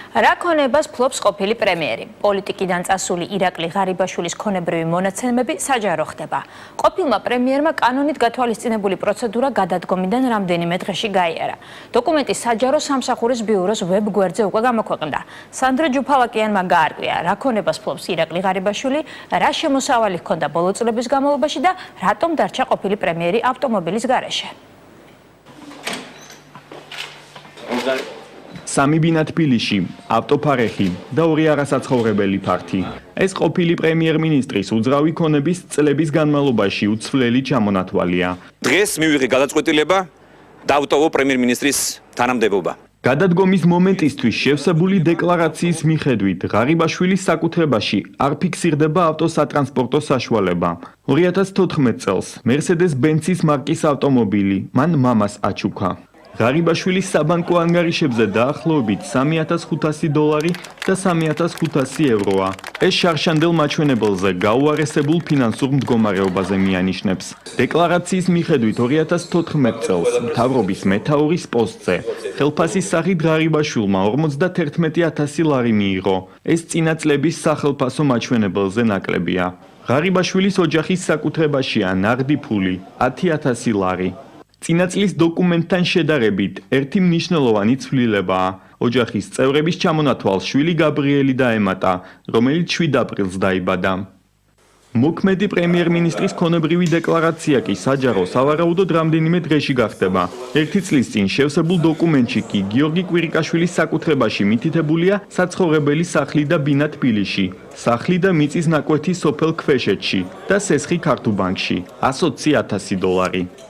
რა ქონებას ფლობს ყოფილი პრემიერი. პოლიტიკიდან წასული ირაკლი ღარიბაშვილის ქონებრივი მონაცემები საჯარო ხდება. ყოფილმა პრემიერმა კანონით გათვალისწინებული პროცედურა გადადგომიდან რამდენიმე დღეში გაიარა. დოკუმენტი საჯარო სამსახურის ბიუროს ვებ-გვერდზე უკვე გამოქვეყნდა. სანდრა ჯუფალაკიანმა გაარკვია, რა ქონებას ფლობს ირაკლი ღარიბაშვილი, რა შემოსავალი ჰქონდა ბოლო წლების განმავლობაში და რატომ დარჩა ყოფილი პრემიერი ავტომობილის გარეშე. სამი ბინა თბილისში, ავტოფარეხი და ორი არასაცხოვრებელი ფართი. ეს ყოფილი პრემიერ-მინისტრის უძრავი ქონების წლების განმავლობაში უცვლელი ჩამონათვალია. დღეს მივიღე გადაწყვეტილება დავტოვო პრემიერ-მინისტრის თანამდებობა. გადადგომის მომენტისთვის შევსებული დეკლარაციის მიხედვით ღარიბაშვილის საკუთრებაში არ ფიქსირდება ავტოსატრანსპორტო საშუალება. 2014 წელს Mercedes-Benz-ის მარკის ავტომობილი მან მამას აჩუქა. ღარიბაშვილის საბანკო ანგარიშებზე დაახლოებით $3,500 და $3,500 ევროა. ეს შარშანდელ მაჩვენებელზე გაუარესებულ ფინანსურ მდგომარეობაზე მიანიშნებს. დეკლარაციის მიხედვით 2014 წელს მთავრობის მეთაურის პოსტზე ხელფასის სახით ღარიბაშვილმა $51,000 მიიღო. ეს წინა წლების სახელფასო მაჩვენებელზე ნაკლებია. ღარიბაშვილის ოჯახის საკუთრებაშია ნაღდი ფული $10,000. წინა წლის დოკუმენტთან შედარებით ერთი მნიშვნელოვანი ცვლილებაა. ოჯახის წევრების ჩამონათვალს შვილი გაბრიელი დაემატა, რომელიც 7 აპრილს დაიბადა. მოქმედი პრემიერ-მინისტრის ქონებრივი დეკლარაცია კი საჯარო სავარაუდოდ რამდენიმე დღეში გახდება. ერთი წლის წინ შევსებულ დოკუმენტში კი გიორგი კვირიკაშვილის საკუთრებაში მითითებულია საცხოვრებელი სახლი და ბინა თბილისში, სახლი და მიწის ნაკვეთი სოფელ ქვეშეთში და სესხი ქართუბანკში $120,000.